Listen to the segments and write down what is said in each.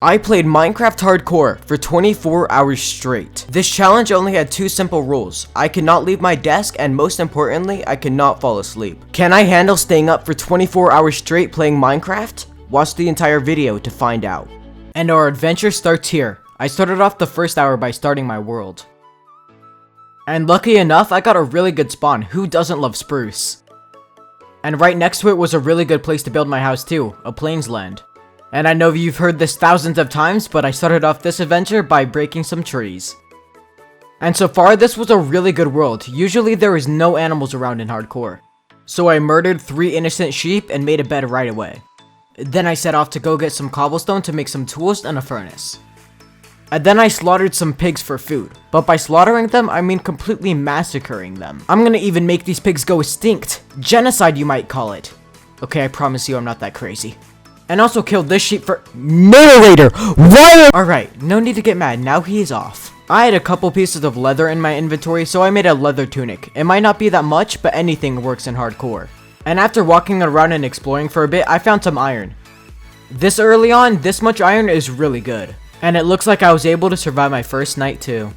I played Minecraft Hardcore for 24 hours straight. This challenge only had two simple rules. I could not leave my desk, and most importantly, I could not fall asleep. Can I handle staying up for 24 hours straight playing Minecraft? Watch the entire video to find out. And our adventure starts here. I started off the first hour by starting my world. And lucky enough, I got a really good spawn. Who doesn't love spruce? And right next to it was a really good place to build my house too, a plains land. And I know you've heard this thousands of times, but I started off this adventure by breaking some trees. And so far, this was a really good world. Usually there is no animals around in Hardcore. So I murdered 3 innocent sheep and made a bed right away. Then I set off to go get some cobblestone to make some tools and a furnace. And then I slaughtered some pigs for food. But by slaughtering them, I mean completely massacring them. I'm gonna even make these pigs go extinct. Genocide, you might call it. Okay, I promise you I'm not that crazy. And also killed this sheep for narrator. Why? Alright, no need to get mad. Now he is off. I had a couple pieces of leather in my inventory, so I made a leather tunic. It might not be that much, but anything works in Hardcore. And after walking around and exploring for a bit, I found some iron. This early on, this much iron is really good. And it looks like I was able to survive my first night too.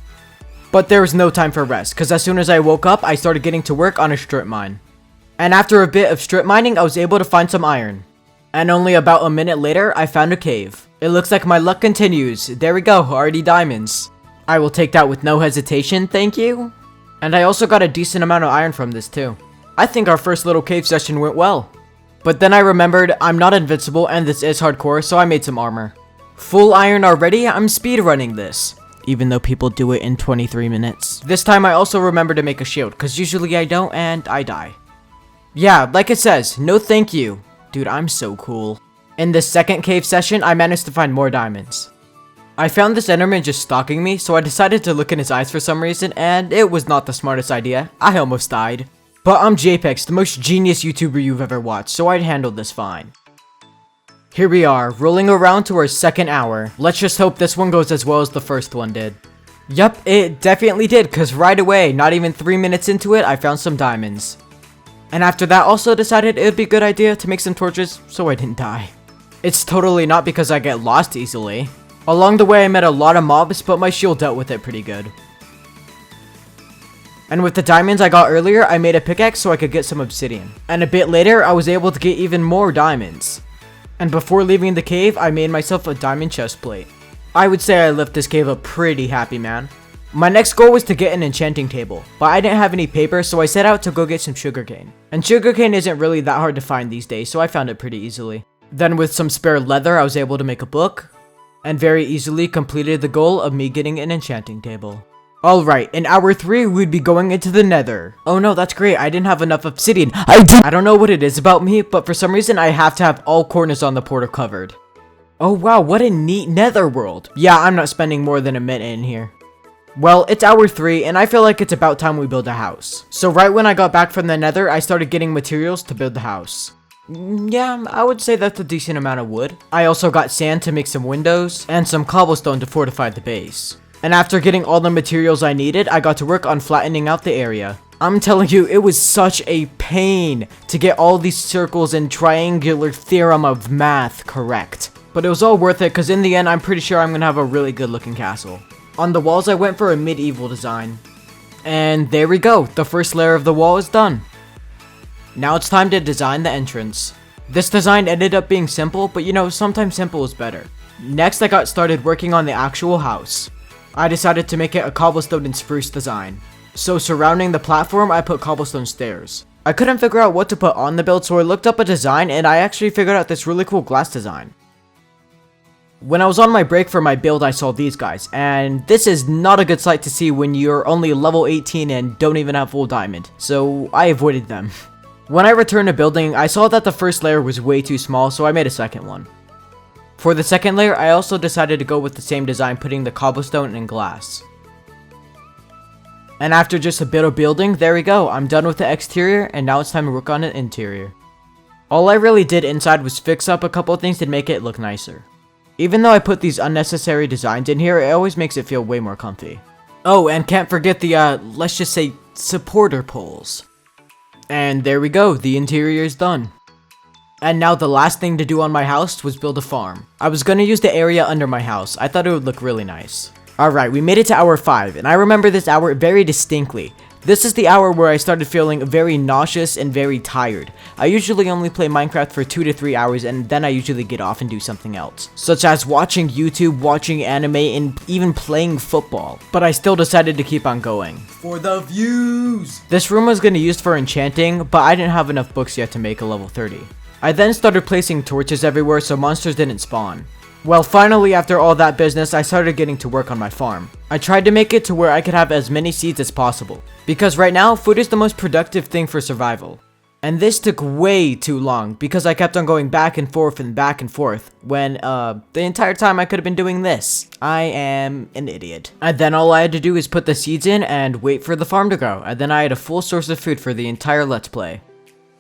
But there was no time for rest, because as soon as I woke up, I started getting to work on a strip mine. And after a bit of strip mining, I was able to find some iron. And only about a minute later, I found a cave. It looks like my luck continues. There we go, already diamonds. I will take that with no hesitation, thank you. And I also got a decent amount of iron from this too. I think our first little cave session went well. But then I remembered I'm not invincible and this is Hardcore, so I made some armor. Full iron already? I'm speedrunning this. Even though people do it in 23 minutes. This time I also remembered to make a shield, because usually I don't and I die. Yeah, like it says, no thank you. Dude, I'm so cool. In this second cave session, I managed to find more diamonds. I found this enderman just stalking me, so I decided to look in his eyes for some reason, and it was not the smartest idea. I almost died. But I'm JPEX, the most genius YouTuber you've ever watched, so I'd handle this fine. Here we are, rolling around to our second hour. Let's just hope this one goes as well as the first one did. Yup, it definitely did, cause right away, not even 3 minutes into it, I found some diamonds. And after that, also decided it would be a good idea to make some torches so I didn't die. It's totally not because I get lost easily. Along the way, I met a lot of mobs, but my shield dealt with it pretty good. And with the diamonds I got earlier, I made a pickaxe so I could get some obsidian. And a bit later, I was able to get even more diamonds. And before leaving the cave, I made myself a diamond chest plate. I would say I left this cave a pretty happy man. My next goal was to get an enchanting table, but I didn't have any paper, so I set out to go get some sugarcane. And sugarcane isn't really that hard to find these days, so I found it pretty easily. Then with some spare leather, I was able to make a book, and very easily completed the goal of me getting an enchanting table. Alright, in hour 3, we'd be going into the nether. Oh no, that's great, I didn't have enough obsidian. I don't know what it is about me, but for some reason I have to have all corners on the portal covered. Oh wow, what a neat nether world. Yeah, I'm not spending more than a minute in here. Well, it's hour 3, and I feel like it's about time we build a house. So right when I got back from the nether, I started getting materials to build the house. Yeah, I would say that's a decent amount of wood. I also got sand to make some windows, and some cobblestone to fortify the base. And after getting all the materials I needed, I got to work on flattening out the area. I'm telling you, it was such a pain to get all these circles and triangular theorem of math correct. But it was all worth it, because in the end, I'm pretty sure I'm gonna have a really good looking castle. On the walls, I went for a medieval design. And there we go, the first layer of the wall is done. Now it's time to design the entrance. This design ended up being simple, but you know, sometimes simple is better. Next, I got started working on the actual house. I decided to make it a cobblestone and spruce design. So surrounding the platform, I put cobblestone stairs. I couldn't figure out what to put on the build, so I looked up a design and I actually figured out this really cool glass design. When I was on my break for my build, I saw these guys, and this is not a good sight to see when you're only level 18 and don't even have full diamond, so I avoided them. When I returned to building, I saw that the first layer was way too small, so I made a second one. For the second layer, I also decided to go with the same design, putting the cobblestone and glass. And after just a bit of building, there we go, I'm done with the exterior, and now it's time to work on the interior. All I really did inside was fix up a couple things to make it look nicer. Even though I put these unnecessary designs in here, it always makes it feel way more comfy. Oh, and can't forget the, let's just say, supporter poles. And there we go, the interior is done. And now the last thing to do on my house was build a farm. I was gonna use the area under my house. I thought it would look really nice. Alright, we made it to hour 5, and I remember this hour very distinctly. This is the hour where I started feeling very nauseous and very tired. I usually only play Minecraft for 2 to 3 hours, and then I usually get off and do something else, such as watching YouTube, watching anime, and even playing football. But I still decided to keep on going. For the views! This room was gonna be used for enchanting, but I didn't have enough books yet to make a level 30. I then started placing torches everywhere so monsters didn't spawn. Well, finally, after all that business, I started getting to work on my farm. I tried to make it to where I could have as many seeds as possible, because right now, food is the most productive thing for survival. And this took way too long, because I kept on going back and forth, when, the entire time I could have been doing this. I am an idiot. And then all I had to do is put the seeds in and wait for the farm to grow, and then I had a full source of food for the entire Let's Play.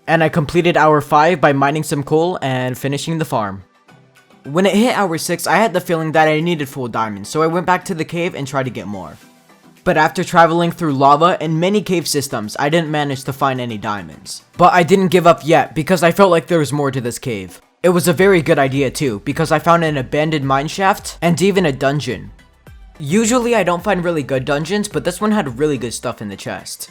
And I completed hour 5 by mining some coal and finishing the farm. When it hit hour 6, I had the feeling that I needed full diamonds, so I went back to the cave and tried to get more. But after traveling through lava and many cave systems, I didn't manage to find any diamonds. But I didn't give up yet, because I felt like there was more to this cave. It was a very good idea too, because I found an abandoned mine shaft and even a dungeon. Usually I don't find really good dungeons, but this one had really good stuff in the chest.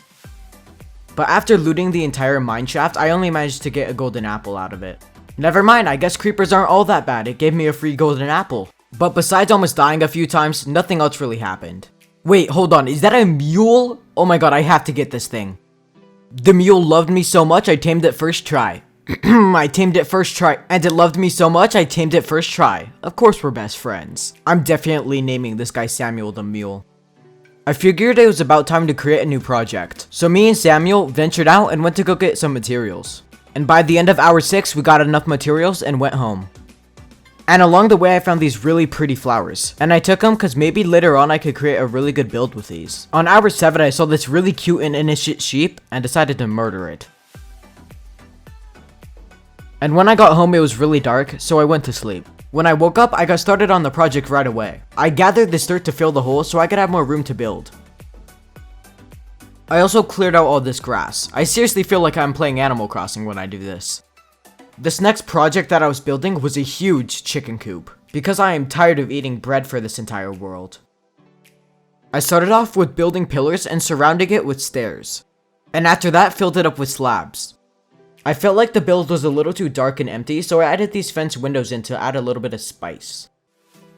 But after looting the entire mine shaft, I only managed to get a golden apple out of it. Never mind, I guess creepers aren't all that bad. It gave me a free golden apple. But besides almost dying a few times, nothing else really happened. Wait, hold on, is that a mule? Oh my god, I have to get this thing. The mule loved me so much, I tamed it first try. I tamed it first try, and it loved me so much, I tamed it first try. Of course we're best friends. I'm definitely naming this guy Samuel the Mule. I figured it was about time to create a new project. So me and Samuel ventured out and went to go get some materials. And by the end of hour 6, we got enough materials and went home. And along the way, I found these really pretty flowers. And I took them because maybe later on I could create a really good build with these. On hour 7, I saw this really cute and innocent sheep and decided to murder it. And when I got home, it was really dark, so I went to sleep. When I woke up, I got started on the project right away. I gathered this dirt to fill the hole so I could have more room to build. I also cleared out all this grass. I seriously feel like I'm playing Animal Crossing when I do this. This next project that I was building was a huge chicken coop, because I am tired of eating bread for this entire world. I started off with building pillars and surrounding it with stairs, and after that filled it up with slabs. I felt like the build was a little too dark and empty, so I added these fence windows in to add a little bit of spice.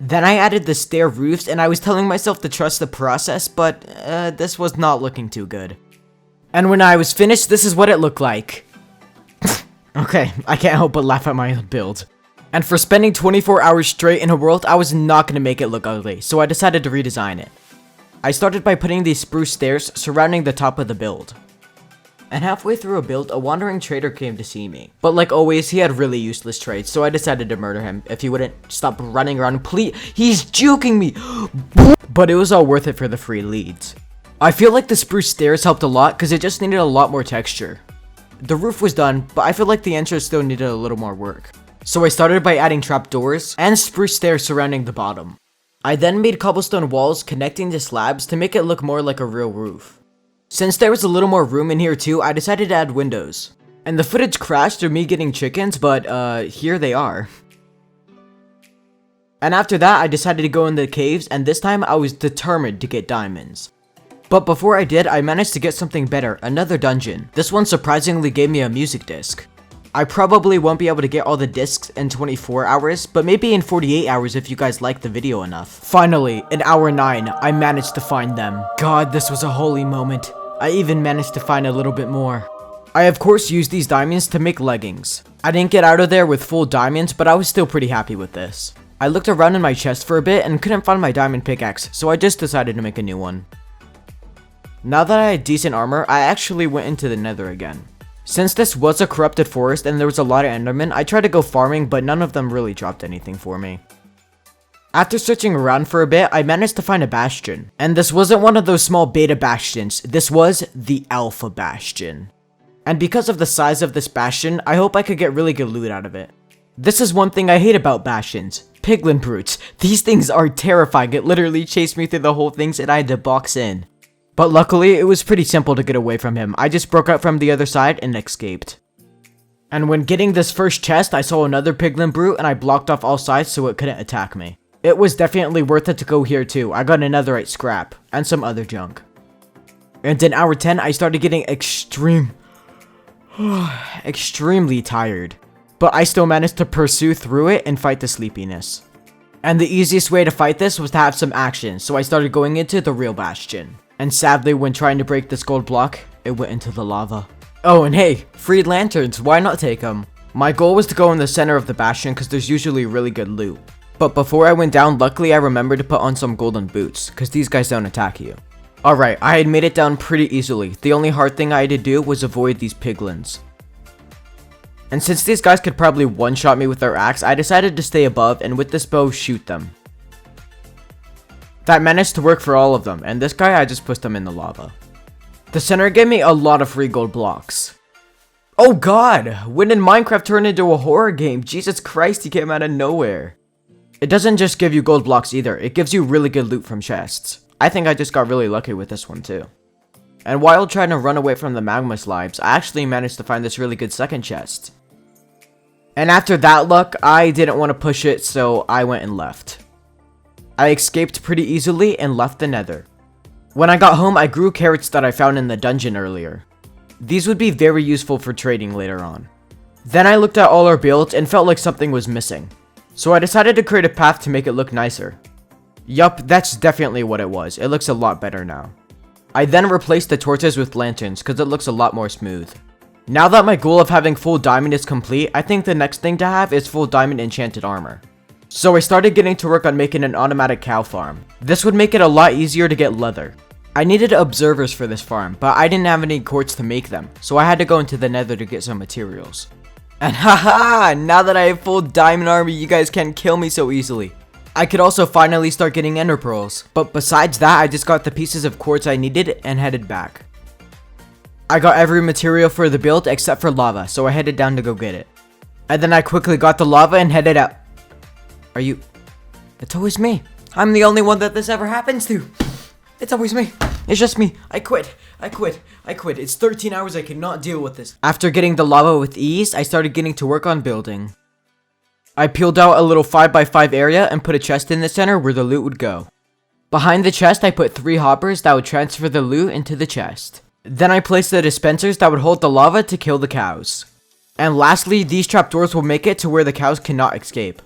Then I added the stair roofs, and I was telling myself to trust the process, but this was not looking too good. And when I was finished, this is what it looked like. Okay, I can't help but laugh at my own build. And for spending 24 hours straight in a world, I was not going to make it look ugly, so I decided to redesign it. I started by putting these spruce stairs surrounding the top of the build. And halfway through a build, a wandering trader came to see me. But like always, he had really useless trades, so I decided to murder him if he wouldn't stop running around. Please, he's juking me! But it was all worth it for the free leads. I feel like the spruce stairs helped a lot because it just needed a lot more texture. The roof was done, but I feel like the entrance still needed a little more work. So I started by adding trapdoors and spruce stairs surrounding the bottom. I then made cobblestone walls connecting the slabs to make it look more like a real roof. Since there was a little more room in here too, I decided to add windows. And the footage crashed through me getting chickens, but here they are. And after that, I decided to go in the caves, and this time I was determined to get diamonds. But before I did, I managed to get something better, another dungeon. This one surprisingly gave me a music disc. I probably won't be able to get all the discs in 24 hours, but maybe in 48 hours if you guys like the video enough. Finally, in hour 9, I managed to find them. God, this was a holy moment. I even managed to find a little bit more. I of course used these diamonds to make leggings. I didn't get out of there with full diamonds, but I was still pretty happy with this. I looked around in my chest for a bit and couldn't find my diamond pickaxe, so I just decided to make a new one. Now that I had decent armor, I actually went into the nether again. Since this was a corrupted forest and there was a lot of endermen, I tried to go farming, but none of them really dropped anything for me. After searching around for a bit, I managed to find a bastion. And this wasn't one of those small beta bastions, this was the alpha bastion. And because of the size of this bastion, I hope I could get really good loot out of it. This is one thing I hate about bastions. Piglin brutes. These things are terrifying, it literally chased me through the whole things and I had to box in. But luckily, it was pretty simple to get away from him. I just broke out from the other side and escaped. And when getting this first chest, I saw another piglin brute and I blocked off all sides so it couldn't attack me. It was definitely worth it to go here too. I got a netherite scrap and some other junk. And in hour 10, I started getting extremely tired. But I still managed to pursue through it and fight the sleepiness. And the easiest way to fight this was to have some action, so I started going into the real Bastion. And sadly, when trying to break this gold block, it went into the lava. Oh, and hey, free lanterns, why not take them? My goal was to go in the center of the Bastion because there's usually really good loot. But before I went down, luckily I remembered to put on some golden boots, because these guys don't attack you. Alright, I had made it down pretty easily. The only hard thing I had to do was avoid these piglins. And since these guys could probably one-shot me with their axe, I decided to stay above and with this bow shoot them. That managed to work for all of them, and this guy I just pushed him in the lava. The center gave me a lot of free gold blocks. Oh god! When did Minecraft turn into a horror game? Jesus Christ, he came out of nowhere. It doesn't just give you gold blocks either, it gives you really good loot from chests. I think I just got really lucky with this one too. And while trying to run away from the magma slimes, I actually managed to find this really good second chest. And after that luck, I didn't want to push it, so I went and left. I escaped pretty easily and left the nether. When I got home, I grew carrots that I found in the dungeon earlier. These would be very useful for trading later on. Then I looked at all our builds and felt like something was missing. So I decided to create a path to make it look nicer. Yup, that's definitely what it was. It looks a lot better now. I then replaced the torches with lanterns because it looks a lot more smooth. Now that my goal of having full diamond is complete, I think the next thing to have is full diamond enchanted armor. So I started getting to work on making an automatic cow farm. This would make it a lot easier to get leather. I needed observers for this farm, but I didn't have any quartz to make them, so I had to go into the nether to get some materials. And haha, now that I have full diamond armor, you guys can't kill me so easily. I could also finally start getting ender pearls, but besides that, I just got the pieces of quartz I needed and headed back. I got every material for the build except for lava, so I headed down to go get it. And then I quickly got the lava and headed out. It's always me. I'm the only one that this ever happens to. It's always me. It's just me. I quit. It's 13 hours. I cannot deal with this. After getting the lava with ease, I started getting to work on building. I peeled out a little 5x5 area and put a chest in the center where the loot would go. Behind the chest, I put 3 hoppers that would transfer the loot into the chest. Then I placed the dispensers that would hold the lava to kill the cows. And lastly, these trapdoors will make it to where the cows cannot escape.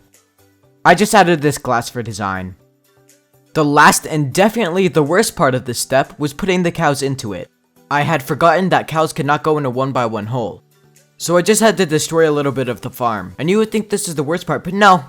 I just added this glass for design. The last and definitely the worst part of this step was putting the cows into it. I had forgotten that cows could not go in a 1x1 hole. So I just had to destroy a little bit of the farm. And you would think this is the worst part, but no,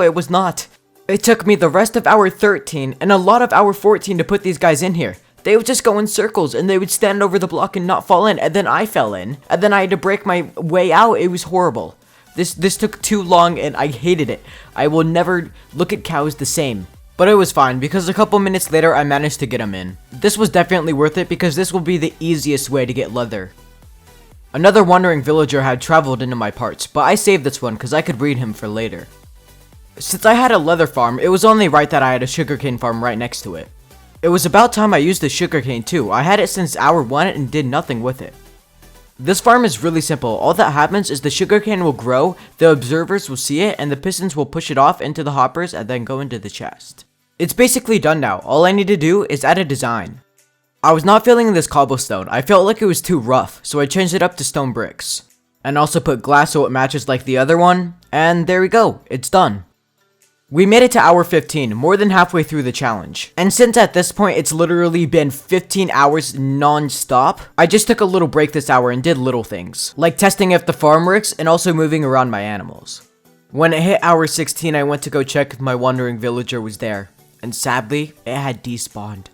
it was not. It took me the rest of hour 13 and a lot of hour 14 to put these guys in here. They would just go in circles and they would stand over the block and not fall in, and then I fell in, and then I had to break my way out. It was horrible. This took too long and I hated it. I will never look at cows the same. But it was fine because a couple minutes later I managed to get them in. This was definitely worth it because this will be the easiest way to get leather. Another wandering villager had traveled into my parts, but I saved this one because I could breed him for later. Since I had a leather farm, it was only right that I had a sugarcane farm right next to it. It was about time I used the sugarcane too. I had it since hour 1 and did nothing with it. This farm is really simple. All that happens is the sugarcane will grow, the observers will see it, and the pistons will push it off into the hoppers and then go into the chest. It's basically done now. All I need to do is add a design. I was not feeling this cobblestone. I felt like it was too rough, so I changed it up to stone bricks. And also put glass so it matches like the other one, and there we go, it's done. We made it to hour 15, more than halfway through the challenge. And since at this point it's literally been 15 hours non-stop, I just took a little break this hour and did little things, like testing if the farm works and also moving around my animals. When it hit hour 16, I went to go check if my wandering villager was there, and sadly, it had despawned.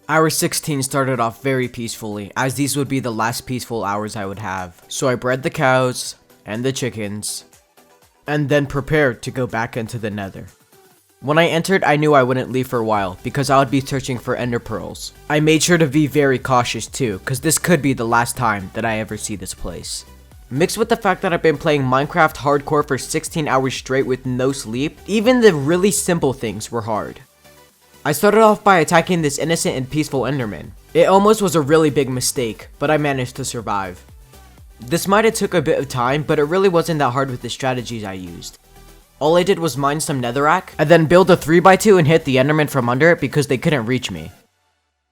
Hour 16 started off very peacefully, as these would be the last peaceful hours I would have. So I bred the cows, and the chickens, and then prepared to go back into the nether. When I entered, I knew I wouldn't leave for a while, because I would be searching for ender pearls. I made sure to be very cautious too, because this could be the last time that I ever see this place. Mixed with the fact that I've been playing Minecraft hardcore for 16 hours straight with no sleep, even the really simple things were hard. I started off by attacking this innocent and peaceful enderman. It almost was a really big mistake, but I managed to survive. This might have took a bit of time, but it really wasn't that hard with the strategies I used. All I did was mine some netherrack, and then build a 3x2 and hit the enderman from under it because they couldn't reach me.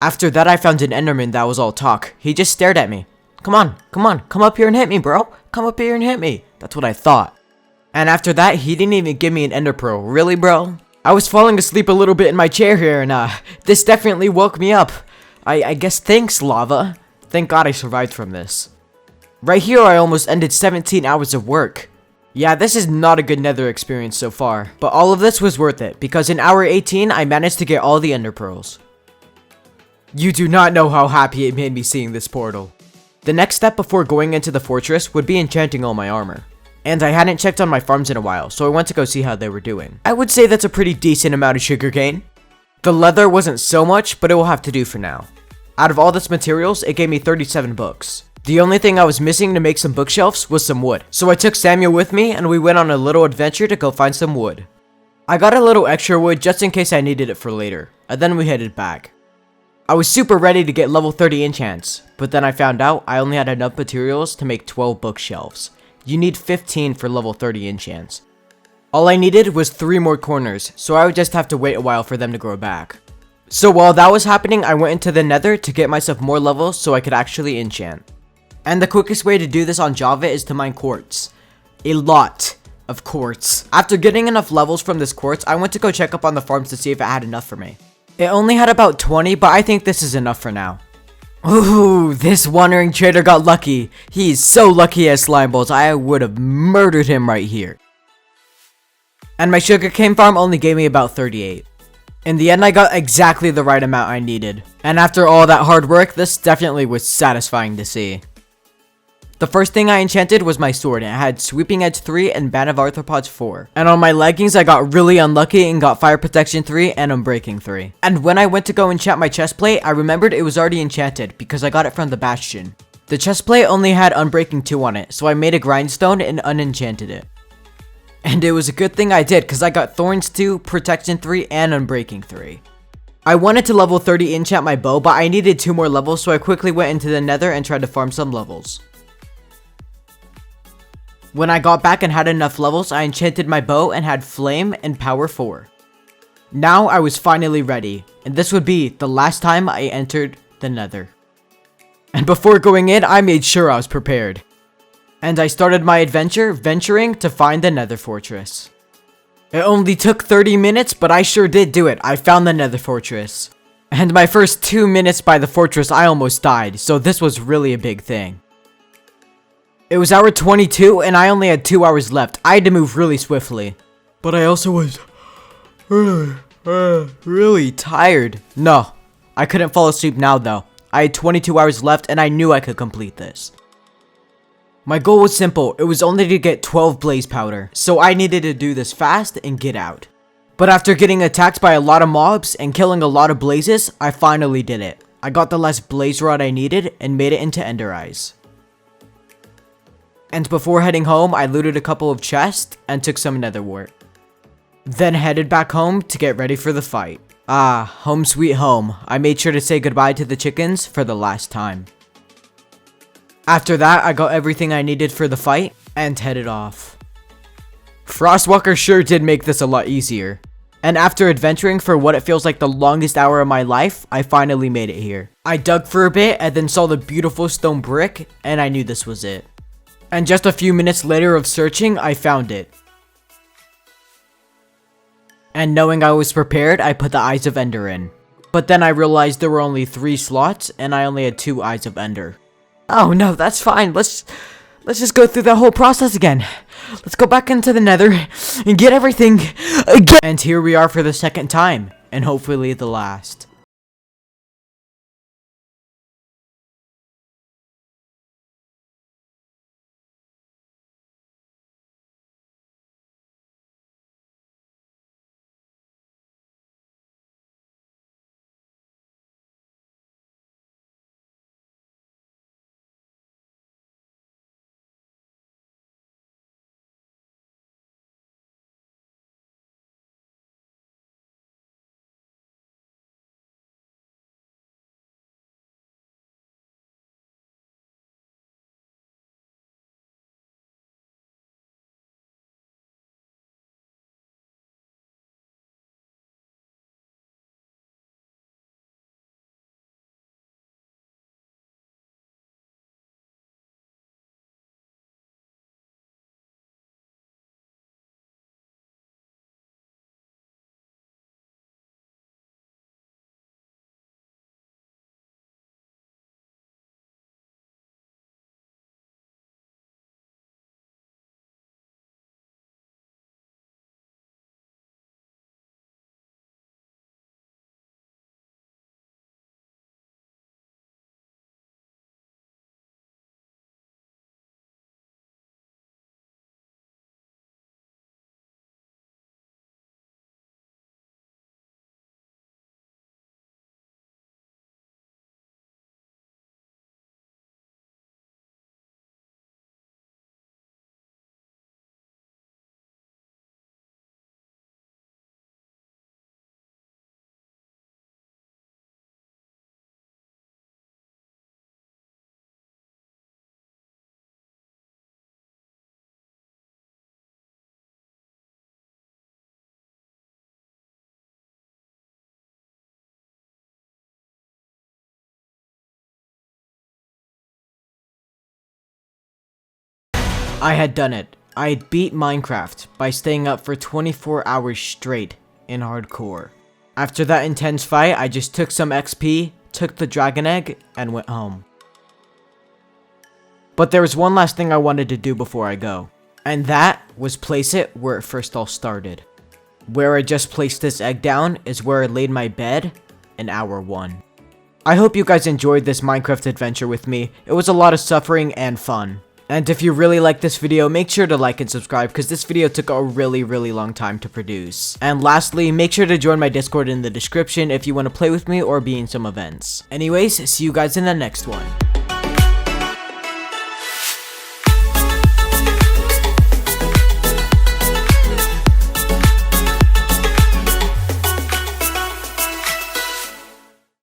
After that, I found an enderman that was all talk. He just stared at me. Come on, come up here and hit me, bro. Come up here and hit me. That's what I thought. And after that, he didn't even give me an ender pearl. Really, bro? I was falling asleep a little bit in my chair here, and this definitely woke me up. I guess thanks, lava. Thank God I survived from this. Right here, I almost ended 17 hours of work. Yeah, this is not a good nether experience so far, but all of this was worth it, because in hour 18, I managed to get all the ender pearls. You do not know how happy it made me seeing this portal. The next step before going into the fortress would be enchanting all my armor. And I hadn't checked on my farms in a while, so I went to go see how they were doing. I would say that's a pretty decent amount of sugarcane. The leather wasn't so much, but it will have to do for now. Out of all this materials, it gave me 37 books. The only thing I was missing to make some bookshelves was some wood. So I took Samuel with me and we went on a little adventure to go find some wood. I got a little extra wood just in case I needed it for later, and then we headed back. I was super ready to get level 30 enchants, but then I found out I only had enough materials to make 12 bookshelves. You need 15 for level 30 enchants. All I needed was 3 more corners, so I would just have to wait a while for them to grow back. So while that was happening, I went into the nether to get myself more levels so I could actually enchant. And the quickest way to do this on Java is to mine quartz. A lot of quartz. After getting enough levels from this quartz, I went to go check up on the farms to see if it had enough for me. It only had about 20, but I think this is enough for now. Ooh, this wandering trader got lucky. He's so lucky as slime balls, I would have murdered him right here. And my sugarcane farm only gave me about 38. In the end, I got exactly the right amount I needed. And after all that hard work, this definitely was satisfying to see. The first thing I enchanted was my sword, and it had Sweeping Edge 3 and Band of Arthropods 4. And on my leggings, I got really unlucky and got Fire Protection 3 and Unbreaking 3. And when I went to go enchant my chestplate, I remembered it was already enchanted because I got it from the Bastion. The chestplate only had Unbreaking 2 on it, so I made a grindstone and unenchanted it. And it was a good thing I did because I got Thorns 2, Protection 3, and Unbreaking 3. I wanted to level 30 enchant my bow, but I needed 2 more levels, so I quickly went into the nether and tried to farm some levels. When I got back and had enough levels, I enchanted my bow and had Flame and Power 4. Now I was finally ready, and this would be the last time I entered the nether. And before going in, I made sure I was prepared. And I started my adventure venturing to find the nether fortress. It only took 30 minutes, but I sure did do it. I found the nether fortress. And my first 2 minutes by the fortress, I almost died, so this was really a big thing. It was hour 22 and I only had 2 hours left. I had to move really swiftly. But I also was really tired. No, I couldn't fall asleep now though. I had 22 hours left and I knew I could complete this. My goal was simple. It was only to get 12 blaze powder. So I needed to do this fast and get out. But after getting attacked by a lot of mobs and killing a lot of blazes, I finally did it. I got the last blaze rod I needed and made it into ender eyes. And before heading home, I looted a couple of chests and took some nether wart. Then headed back home to get ready for the fight. Ah, home sweet home. I made sure to say goodbye to the chickens for the last time. After that, I got everything I needed for the fight and headed off. Frostwalker sure did make this a lot easier. And after adventuring for what it feels like the longest hour of my life, I finally made it here. I dug for a bit and then saw the beautiful stone brick and I knew this was it. And just a few minutes later of searching, I found it. And knowing I was prepared, I put the Eyes of Ender in. But then I realized there were only 3 slots, and I only had 2 Eyes of Ender. Oh no, that's fine. Let's just go through that whole process again. Let's go back into the nether and get everything again. And here we are for the second time, and hopefully the last. I had done it. I had beat Minecraft by staying up for 24 hours straight in hardcore. After that intense fight, I just took some XP, took the dragon egg, and went home. But there was one last thing I wanted to do before I go. And that was place it where it first all started. Where I just placed this egg down is where I laid my bed in hour 1. I hope you guys enjoyed this Minecraft adventure with me. It was a lot of suffering and fun. And if you really like this video, make sure to like and subscribe because this video took a really long time to produce. And lastly, make sure to join my Discord in the description if you want to play with me or be in some events. Anyways, see you guys in the next one.